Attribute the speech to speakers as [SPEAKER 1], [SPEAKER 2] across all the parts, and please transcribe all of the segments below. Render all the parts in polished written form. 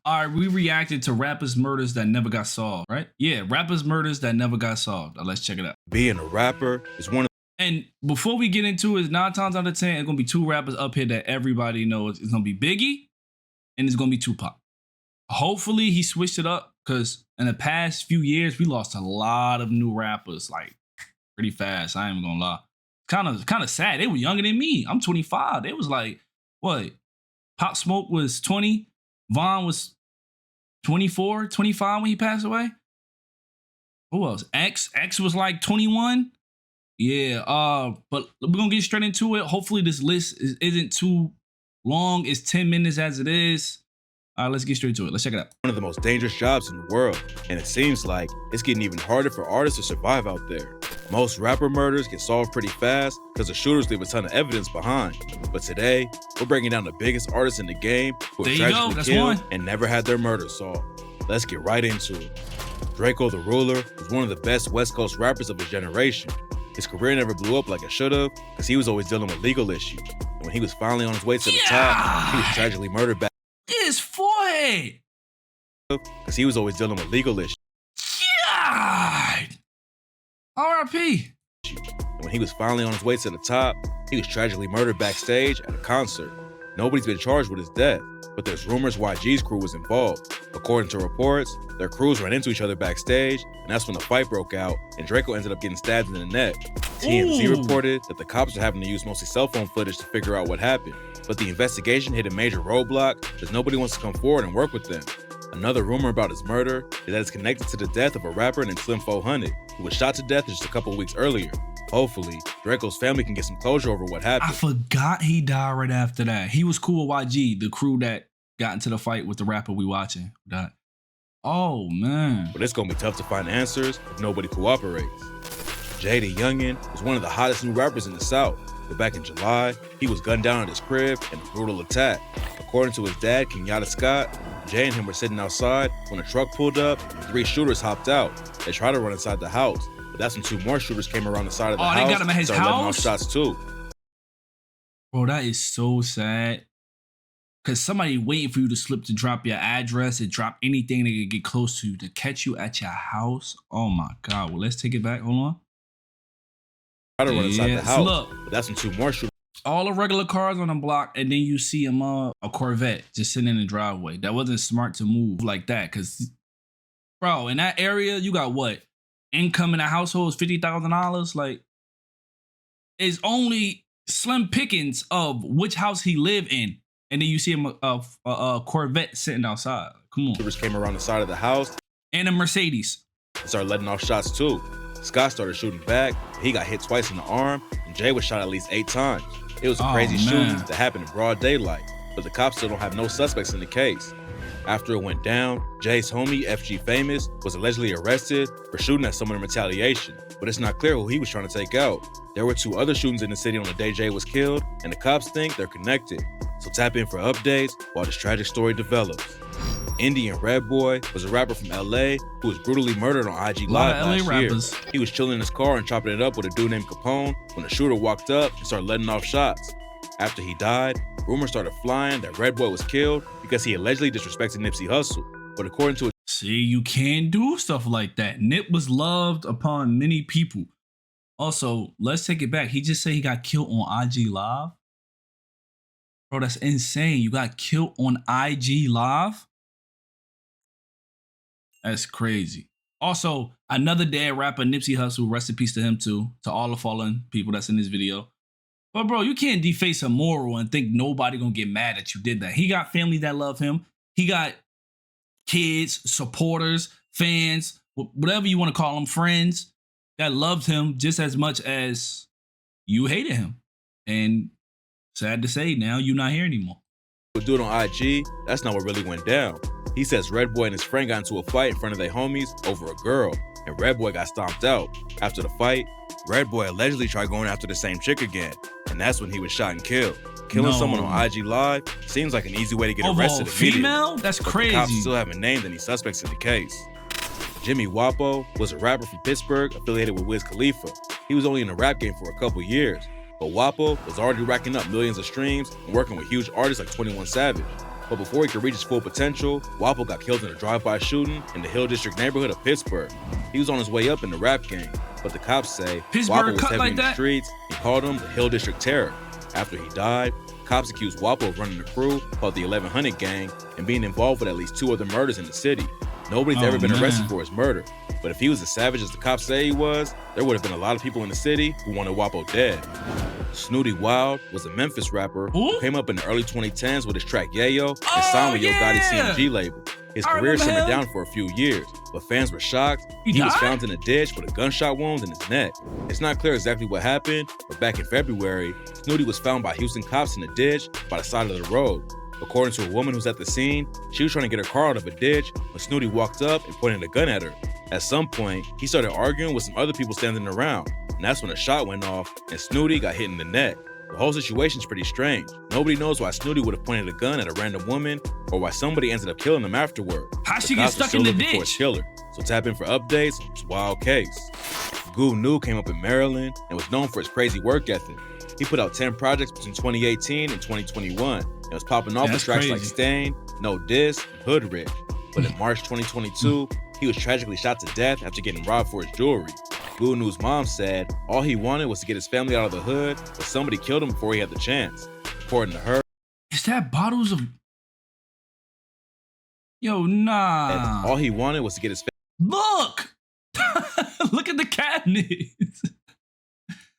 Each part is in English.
[SPEAKER 1] All right, we reacted to rappers' murders that never got solved, right? Yeah, rappers' murders that never got solved. Let's check it out.
[SPEAKER 2] Being a rapper is one of.
[SPEAKER 1] And before we get into it, 9 times out of 10, it's gonna be 2 rappers up here that everybody knows. It's gonna be Biggie and it's gonna be Tupac. Hopefully he switched it up, because in the past few years, we lost a lot of new rappers, like pretty fast. I ain't even gonna lie. Kind of sad. They were younger than me. I'm 25. They was like, what? Pop Smoke was 20. Von was 24, 25 when he passed away. Who else? X was like 21. Yeah, but we're gonna get straight into it. Hopefully this list isn't too long. It's 10 minutes as it is. Let's get straight to it. Let's check it out.
[SPEAKER 2] One of the most dangerous jobs in the world, and it seems like it's getting even harder for artists to survive out there. Most rapper murders get solved pretty fast because the shooters leave a ton of evidence behind. But today, we're breaking down the biggest artists in the game who were tragically killed and never had their murders solved. Let's get right into it. Draco the Ruler was one of the best West Coast rappers of his generation. His career never blew up like it should have because he was always dealing with legal issues. And when he was finally on his way to the top, he was tragically murdered back.
[SPEAKER 1] His forehead!
[SPEAKER 2] Because he was always dealing with legal issues.
[SPEAKER 1] God! R.I.P.
[SPEAKER 2] And when he was finally on his way to the top, he was tragically murdered backstage at a concert. Nobody's been charged with his death, but there's rumors YG's crew was involved. According to reports, their crews ran into each other backstage, and that's when the fight broke out, and Draco ended up getting stabbed in the neck. TMZ reported that the cops are having to use mostly cell phone footage to figure out what happened, but the investigation hit a major roadblock because nobody wants to come forward and work with them. Another rumor about his murder is that it's connected to the death of a rapper named Slim 400, who was shot to death just a couple weeks earlier. Hopefully, Draco's family can get some closure over what happened.
[SPEAKER 1] I forgot he died right after that. He was cool with YG, the crew that got into the fight with the rapper we watching. Oh, man.
[SPEAKER 2] But it's gonna be tough to find answers if nobody cooperates. Jay the Youngin was one of the hottest new rappers in the South, but back in July, he was gunned down at his crib in a brutal attack. According to his dad, Kenyatta Scott, Jay and him were sitting outside when a truck pulled up and 3 shooters hopped out. They tried to run inside the house, but that's when 2 more shooters came around the side of the house.
[SPEAKER 1] They got him at his
[SPEAKER 2] started letting off
[SPEAKER 1] house?
[SPEAKER 2] shots too.
[SPEAKER 1] Bro, that is so sad. Because somebody waiting for you to slip to drop your address and drop anything they could get close to catch you at your house. Oh my God. Well, let's take it back. Hold on.
[SPEAKER 2] Try to run inside the house,
[SPEAKER 1] look,
[SPEAKER 2] but that's when 2 more shooters.
[SPEAKER 1] All the regular cars on the block, and then you see a Corvette just sitting in the driveway. That wasn't smart to move like that, because, bro, in that area, you got what? Income in the household is $50,000. Like, it's only slim pickings of which house he live in, and then you see a Corvette sitting outside. Come on.
[SPEAKER 2] Shooters came around the side of the house.
[SPEAKER 1] And a Mercedes.
[SPEAKER 2] And started letting off shots too. Scott started shooting back. He got hit twice in the arm, and Jay was shot at least 8 times. It was a crazy shooting that happened in broad daylight, but the cops still don't have no suspects in the case. After it went down, Jay's homie, FG Famous, was allegedly arrested for shooting at someone in retaliation, but it's not clear who he was trying to take out. There were 2 other shootings in the city on the day Jay was killed, and the cops think they're connected. So tap in for updates while this tragic story develops. Indian Red Boy was a rapper from LA who was brutally murdered on IG Live last year. He was chilling in his car and chopping it up with a dude named Capone when the shooter walked up and started letting off shots. After he died, rumors started flying that Red Boy was killed because he allegedly disrespected Nipsey Hussle. But according to
[SPEAKER 1] See, you can't do stuff like that. Nip was loved upon many people. Also, let's take it back. He just said he got killed on IG Live. Bro, that's insane. You got killed on IG Live? That's crazy. Also, another dead rapper, Nipsey Hussle, rest in peace to him too, to all the fallen people that's in this video. But bro, you can't deface a moral and think nobody gonna get mad that you did that. He got family that love him. He got kids, supporters, fans, whatever you want to call them, friends that loved him just as much as you hated him. And sad to say, now you're not here anymore.
[SPEAKER 2] Do it on IG, that's not what really went down. He says Red Boy and his friend got into a fight in front of their homies over a girl, and Red Boy got stomped out. After the fight, Red Boy allegedly tried going after the same chick again, and that's when he was shot and killed. Killing someone on IG Live seems like an easy way to get arrested immediately.
[SPEAKER 1] Female? That's crazy.
[SPEAKER 2] The cops still haven't named any suspects in the case. Jimmy Wapo was a rapper from Pittsburgh affiliated with Wiz Khalifa. He was only in the rap game for a couple years, but Wapo was already racking up millions of streams and working with huge artists like 21 Savage. But before he could reach his full potential, Wapo got killed in a drive-by shooting in the Hill District neighborhood of Pittsburgh. He was on his way up in the rap game, but the cops say Wapo was heavy in the streets and called him the Hill District Terror. After he died, cops accused Wapo of running a crew called the 1100 Gang and being involved with at least 2 other murders in the city. Nobody's ever been arrested for his murder, but if he was as savage as the cops say he was, there would have been a lot of people in the city who wanted Wapo dead. Snooty Wild was a Memphis rapper who came up in the early 2010s with his track Yayo and signed with Yo Gotti's CMG label. His career simmered down for a few years, but fans were shocked. He was found in a ditch with a gunshot wound in his neck. It's not clear exactly what happened, but back in February, Snooty was found by Houston cops in a ditch by the side of the road. According to a woman who's at the scene, she was trying to get her car out of a ditch when Snooty walked up and pointed a gun at her. At some point, he started arguing with some other people standing around, and that's when a shot went off and Snooty got hit in the neck. The whole situation's pretty strange. Nobody knows why Snooty would have pointed a gun at a random woman or why somebody ended up killing him afterward.
[SPEAKER 1] How'd she get stuck in the ditch?
[SPEAKER 2] For his killer. So tap in for updates on this wild case. Goo New came up in Maryland and was known for his crazy work ethic. He put out 10 projects between 2018 and 2021 and was popping off with tracks like Stain, No Diss, and Hood Rich. But in March 2022, he was tragically shot to death after getting robbed for his jewelry. Goo New's mom said all he wanted was to get his family out of the hood, but somebody killed him before he had the chance. According to her,
[SPEAKER 1] is that bottles of... Yo, nah.
[SPEAKER 2] All he wanted was to get his
[SPEAKER 1] Look! Look at the cabinet.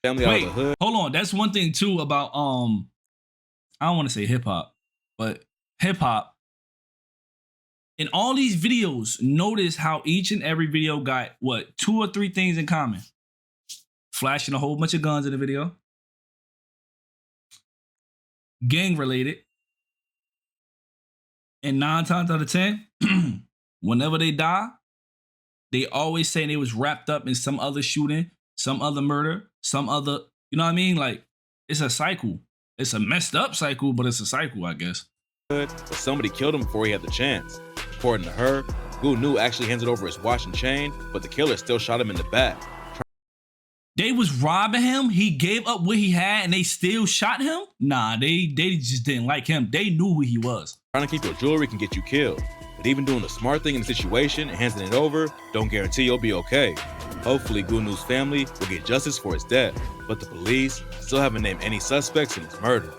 [SPEAKER 2] Family out of the hood.
[SPEAKER 1] Hold on. That's one thing too about I don't want to say hip hop, but hip hop. In all these videos, notice how each and every video got what 2 or 3 things in common. Flashing a whole bunch of guns in the video. Gang related. And 9 times out of 10, whenever they die, they always say they was wrapped up in some other shooting, some other murder, some other, you know what I mean? Like, it's a cycle. It's a messed up cycle, but it's a cycle, I guess.
[SPEAKER 2] But somebody killed him before he had the chance. According to her, Goo New actually handed over his watch and chain, but the killer still shot him in the back.
[SPEAKER 1] They was robbing him, he gave up what he had, and they still shot him? Nah, they just didn't like him. They knew who he was.
[SPEAKER 2] Trying to keep your jewelry can get you killed, but even doing the smart thing in the situation and handing it over don't guarantee you'll be okay. Hopefully, Goo New's family will get justice for his death, but the police still haven't named any suspects in his murder.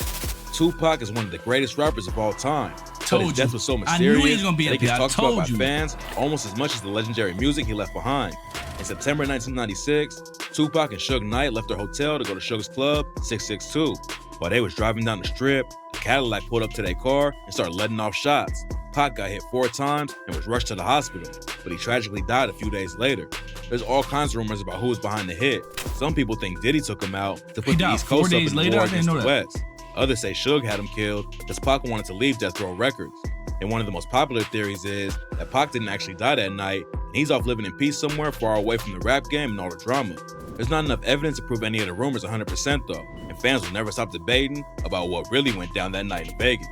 [SPEAKER 2] Tupac is one of the greatest rappers of all time, but his death was so mysterious
[SPEAKER 1] I knew he was gonna be
[SPEAKER 2] that
[SPEAKER 1] up
[SPEAKER 2] he
[SPEAKER 1] there.
[SPEAKER 2] gets talked about by fans almost as much as the legendary music he left behind. In September 1996, Tupac and Suge Knight left their hotel to go to Suge's Club 662. While they was driving down the strip, a Cadillac pulled up to their car and started letting off shots. Pac got hit 4 times and was rushed to the hospital, but he tragically died a few days later. There's all kinds of rumors about who was behind the hit. Some people think Diddy took him out to put the East Coast up in the war against the West. Others say Suge had him killed because Pac wanted to leave Death Row Records. And one of the most popular theories is that Pac didn't actually die that night, and he's off living in peace somewhere far away from the rap game and all the drama. There's not enough evidence to prove any of the rumors 100% though, and fans will never stop debating about what really went down that night in Vegas.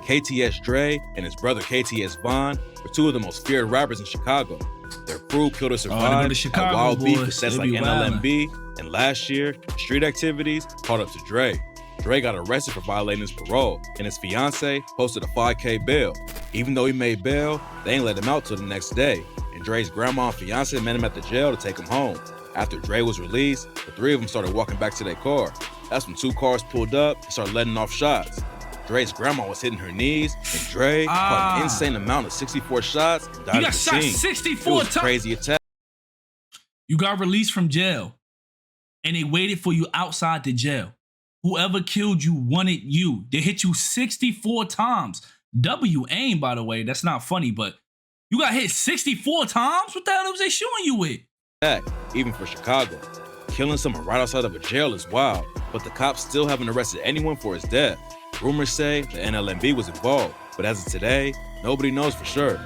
[SPEAKER 2] KTS Dre and his brother KTS Vaughn were 2 of the most feared rappers in Chicago. Their crew killed or survived at wild beef with sets like NLMB, and last year, street activities caught up to Dre. Dre got arrested for violating his parole, and his fiance posted a $5K bail. Even though he made bail, they ain't let him out till the next day, and Dre's grandma and fiance met him at the jail to take him home. After Dre was released, the 3 of them started walking back to their car. That's when 2 cars pulled up and started letting off shots. Dre's grandma was hitting her knees, and Dre caught an insane amount of 64 shots and died at the scene.
[SPEAKER 1] You got shot 64 times.
[SPEAKER 2] Crazy attack.
[SPEAKER 1] You got released from jail, and they waited for you outside the jail. Whoever killed you wanted you. They hit you 64 times. AIM, by the way, that's not funny, but you got hit 64 times? What the hell was they shooting you with?
[SPEAKER 2] Even for Chicago. Killing someone right outside of a jail is wild, but the cops still haven't arrested anyone for his death. Rumors say the NLMB was involved, but as of today, nobody knows for sure.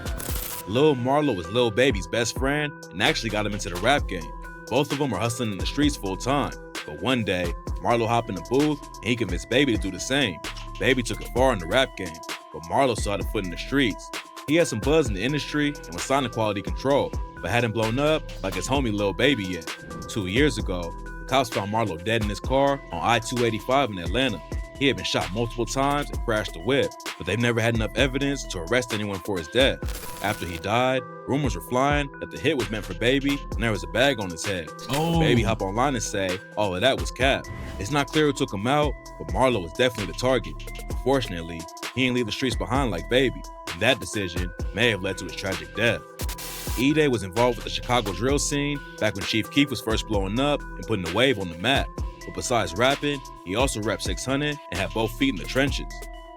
[SPEAKER 2] Lil Marlo was Lil Baby's best friend and actually got him into the rap game. Both of them are hustling in the streets full time, but one day, Marlo hopped in the booth and he convinced Baby to do the same. Baby took it far in the rap game, but Marlo saw the foot in the streets. He had some buzz in the industry and was signed to Quality Control, but hadn't blown up like his homie Lil Baby yet. 2 years ago, the cops found Marlo dead in his car on I-285 in Atlanta. He had been shot multiple times and crashed the whip. but they've never had enough evidence to arrest anyone for his death. After he died, rumors were flying that the hit was meant for Baby and there was a bag on his head. Baby hop online and say all of that was cap. It's not clear who took him out, but Marlo was definitely the target. Unfortunately, he didn't leave the streets behind like Baby, and that decision may have led to his tragic death. E-Day was involved with the Chicago drill scene back when Chief Keef was first blowing up and putting the wave on the map. But besides rapping, he also repped 600 and had both feet in the trenches.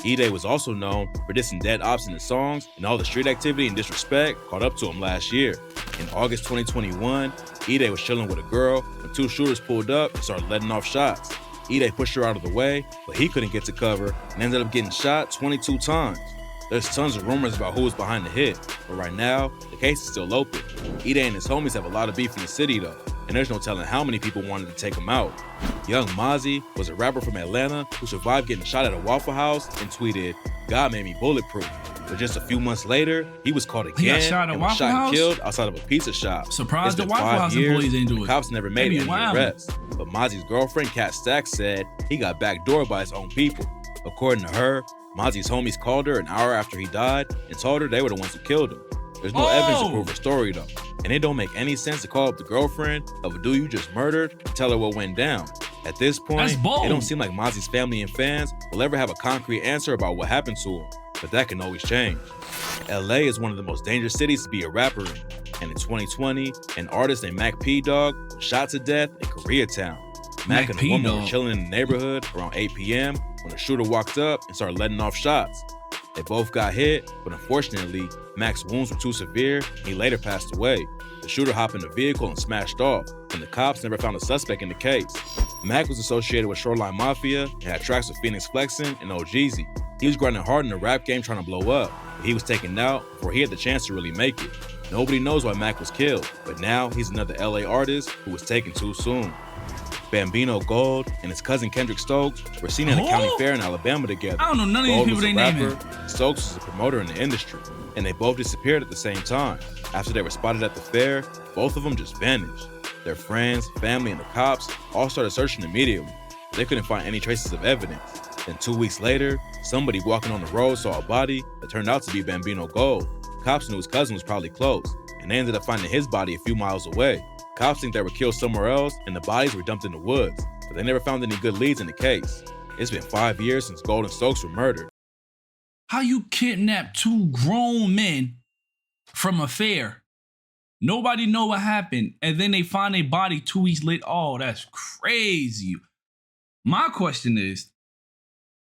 [SPEAKER 2] E-Day was also known for dissing dead ops in his songs, and all the street activity and disrespect caught up to him last year. In August 2021, E-Day was chilling with a girl when two shooters pulled up and started letting off shots. E-Day pushed her out of the way, but he couldn't get to cover and ended up getting shot 22 times. There's tons of rumors about who was behind the hit, but right now, the case is still open. E-Day and his homies have a lot of beef in the city though, and there's no telling how many people wanted to take him out. Young Mozzie was a rapper from Atlanta who survived getting shot at a Waffle House and tweeted, "God made me bulletproof." But just a few months later, he was caught again and was shot and killed outside of a pizza shop.
[SPEAKER 1] Surprised the Waffle House employees ain't do it.
[SPEAKER 2] Cops never made any arrests. But Mozzie's girlfriend, Kat Stacks, said he got backdoored by his own people. According to her, Mozzie's homies called her an hour after he died and told her they were the ones who killed him. There's no evidence to prove her story though, and it don't make any sense to call up the girlfriend of a dude you just murdered and tell her what went down. At this point, it don't seem like Mozzie's family and fans will ever have a concrete answer about what happened to him, but that can always change. LA is one of the most dangerous cities to be a rapper in, and in 2020, an artist named Mac P Dog was shot to death in Koreatown. Mac and a woman were chilling in the neighborhood around 8 p.m. when a shooter walked up and started letting off shots. They both got hit, but unfortunately, Mac's wounds were too severe and he later passed away. The shooter hopped in the vehicle and smashed off, and the cops never found a suspect in the case. Mac was associated with Shoreline Mafia and had tracks with Phoenix Flexin and OGZ. He was grinding hard in the rap game trying to blow up, but he was taken out before he had the chance to really make it. Nobody knows why Mac was killed, but now he's another LA artist who was taken too soon. Bambino Gold and his cousin Kendrick Stokes were seen at a county fair in Alabama together.
[SPEAKER 1] I don't know none of these people they naming.
[SPEAKER 2] Stokes was a promoter in the industry, and they both disappeared at the same time. After they were spotted at the fair, both of them just vanished. Their friends, family, and the cops all started searching immediately. They couldn't find any traces of evidence. Then 2 weeks later, somebody walking on the road saw a body that turned out to be Bambino Gold. Cops knew his cousin was probably close, and they ended up finding his body a few miles away. Cops think they were killed somewhere else and the bodies were dumped in the woods, but they never found any good leads in the case. It's been 5 years since Gold and Stokes were murdered.
[SPEAKER 1] How you kidnap two grown men from a fair? Nobody know what happened, and then they find a body 2 weeks later. Oh, that's crazy. My question is,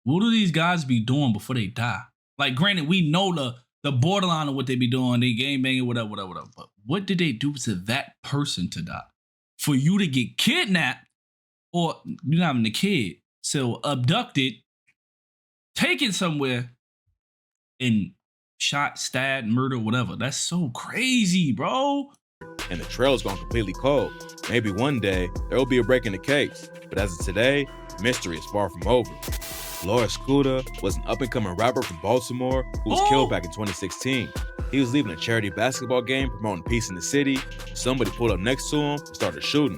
[SPEAKER 1] what do these guys be doing before they die? Like, granted, we know the borderline of what they be doing, they gang banging, whatever. But what did they do to that person to die? For you to get kidnapped, or you're not even a kid, so abducted, taken somewhere, and shot, stabbed, murdered, whatever. That's so crazy, bro.
[SPEAKER 2] And the trail's gone completely cold. Maybe one day there will be a break in the case, but as of today, the mystery is far from over. Laura Scooter was an up-and-coming rapper from Baltimore who was killed back in 2016. He was leaving a charity basketball game promoting peace in the city. Somebody pulled up next to him and started shooting.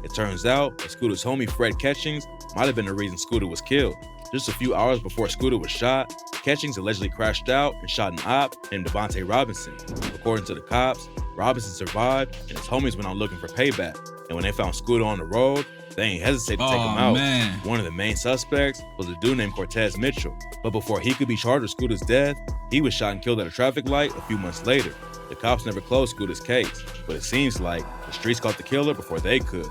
[SPEAKER 2] It turns out that Scooter's homie Fred Catchings might have been the reason Scooter was killed. Just a few hours before Scooter was shot, Catchings allegedly crashed out and shot an op named Devontae Robinson. According to the cops, Robinson survived and his homies went out looking for payback. And when they found Scooter on the road, they ain't hesitate to take him out.
[SPEAKER 1] Man.
[SPEAKER 2] One of the main suspects was a dude named Cortez Mitchell. But before he could be charged with Scooter's death, he was shot and killed at a traffic light a few months later. The cops never closed Scooter's case, but it seems like the streets caught the killer before they could.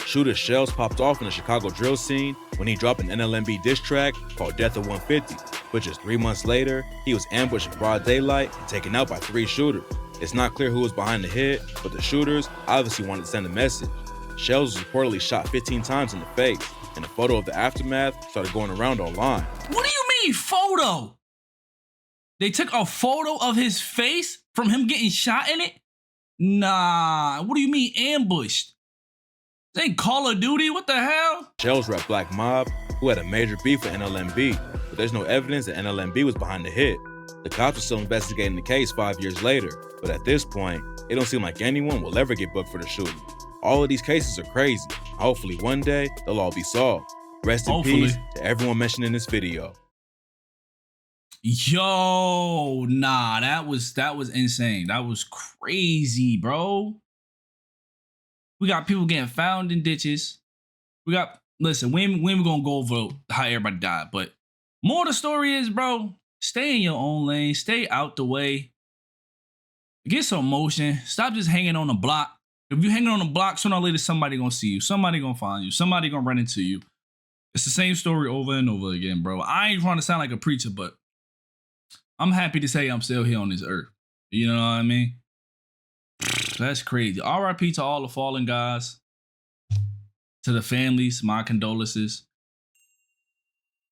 [SPEAKER 2] Shooter's shells popped off in the Chicago drill scene when he dropped an NLMB diss track called Death of 150, but just 3 months later, he was ambushed in broad daylight and taken out by 3 shooters. It's not clear who was behind the hit, but the shooters obviously wanted to send a message. Shells was reportedly shot 15 times in the face, and a photo of the aftermath started going around online.
[SPEAKER 1] What do you mean, photo? They took a photo of his face from him getting shot in it? Nah, what do you mean ambushed? This ain't Call of Duty, what the hell?
[SPEAKER 2] Shells rep Black Mob, who had a major beef with NLMB, but there's no evidence that NLMB was behind the hit. The cops are still investigating the case 5 years later, but at this point, it don't seem like anyone will ever get booked for the shooting. All of these cases are crazy. Hopefully one day, they'll all be solved. Rest in peace to everyone mentioned in this video.
[SPEAKER 1] Yo, nah, that was insane. That was crazy, bro. We got people getting found in ditches. We got listen, when we gonna go over how everybody died, but more of the story is, bro, stay in your own lane, stay out the way. Get some motion. Stop just hanging on the block. If you hanging on the block, sooner or later somebody gonna see you. Somebody gonna find you. Somebody gonna run into you. It's the same story over and over again, bro. I ain't trying to sound like a preacher, but I'm happy to say I'm still here on this earth. You know what I mean? That's crazy. RIP to all the fallen guys. To the families, my condolences.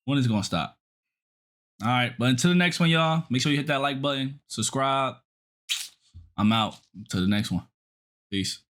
[SPEAKER 1] When is it gonna stop? All right, but until the next one, y'all, make sure you hit that like button, subscribe. I'm out. To the next one. Peace.